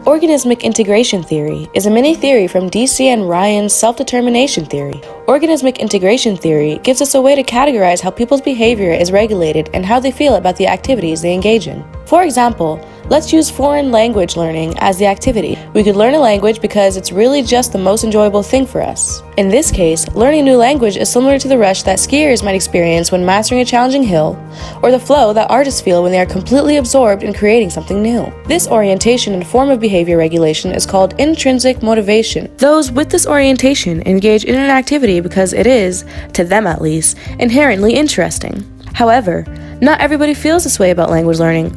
Organismic integration theory is a mini-theory from DC and Ryan's self-determination theory. Organismic integration theory gives us a way to categorize how people's behavior is regulated and how they feel about the activities they engage in. For example, let's use foreign language learning as the activity. We could learn a language because it's really just the most enjoyable thing for us. In this case, learning a new language is similar to the rush that skiers might experience when mastering a challenging hill, or the flow that artists feel when they are completely absorbed in creating something new. This orientation and form of behavior regulation is called intrinsic motivation. Those with this orientation engage in an activity because it is, to them at least, inherently interesting. However, not everybody feels this way about language learning.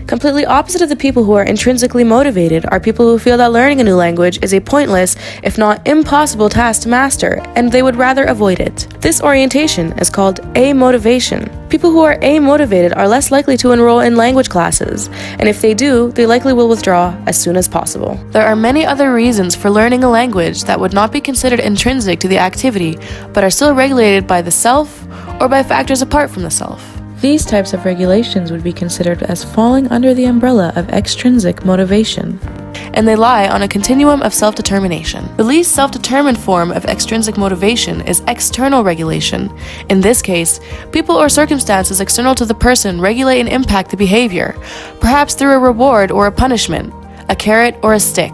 Completely opposite of the people who are intrinsically motivated are people who feel that learning a new language is a pointless, if not impossible task to master, and they would rather avoid it. This orientation is called amotivation. People who are amotivated are less likely to enroll in language classes, and if they do, they likely will withdraw as soon as possible. There are many other reasons for learning a language that would not be considered intrinsic to the activity, but are still regulated by the self or by factors apart from the self. These types of regulations would be considered as falling under the umbrella of extrinsic motivation, and they lie on a continuum of self-determination. The least self-determined form of extrinsic motivation is external regulation. In this case, people or circumstances external to the person regulate and impact the behavior, perhaps through a reward or a punishment, a carrot or a stick.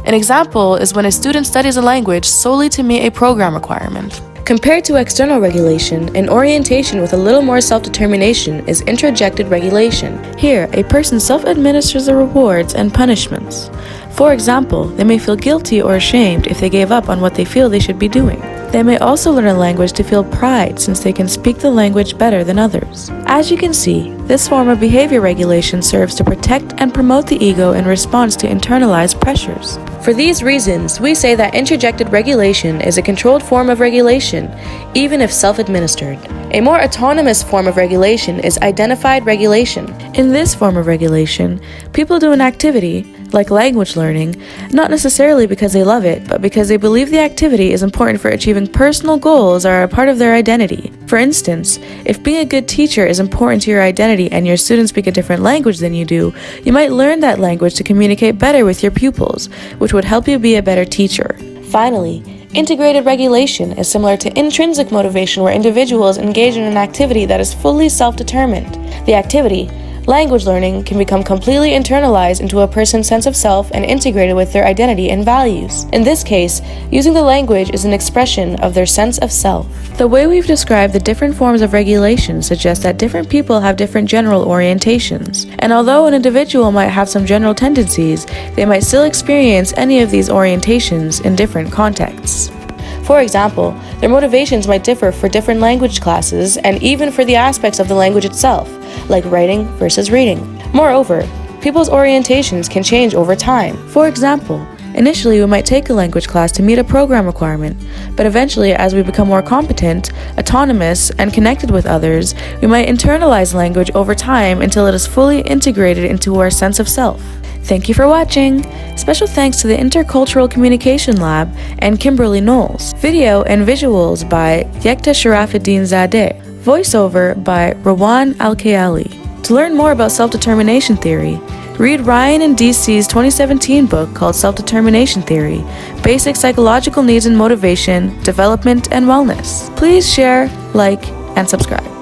An example is when a student studies a language solely to meet a program requirement. Compared to external regulation, an orientation with a little more self-determination is introjected regulation. Here, a person self-administers the rewards and punishments. For example, they may feel guilty or ashamed if they gave up on what they feel they should be doing. They may also learn a language to feel pride since they can speak the language better than others. As you can see, this form of behavior regulation serves to protect and promote the ego in response to internalized pressures. For these reasons, we say that introjected regulation is a controlled form of regulation, even if self-administered. A more autonomous form of regulation is identified regulation. In this form of regulation, people do an activity, like language learning, not necessarily because they love it, but because they believe the activity is important for achieving personal goals or are a part of their identity. For instance, if being a good teacher is important to your identity and your students speak a different language than you do, you might learn that language to communicate better with your pupils, which would help you be a better teacher. Finally, integrated regulation is similar to intrinsic motivation, where individuals engage in an activity that is fully self-determined. The activity, language learning, can become completely internalized into a person's sense of self and integrated with their identity and values. In this case, using the language is an expression of their sense of self. The way we've described the different forms of regulation suggests that different people have different general orientations. And although an individual might have some general tendencies, they might still experience any of these orientations in different contexts. For example, their motivations might differ for different language classes and even for the aspects of the language itself, like writing versus reading. Moreover, people's orientations can change over time. For example, initially we might take a language class to meet a program requirement, but eventually as we become more competent, autonomous, and connected with others, we might internalize language over time until it is fully integrated into our sense of self. Thank you for watching! Special thanks to the Intercultural Communication Lab and Kimberly Knowles. Video and visuals by Yekta Sharafuddin Zadeh. Voiceover by Rawan Al-Kayali. To learn more about self-determination theory, read Ryan and DC's 2017 book called Self-Determination Theory: Basic Psychological Needs and Motivation, Development, and Wellness. Please share, like, and subscribe.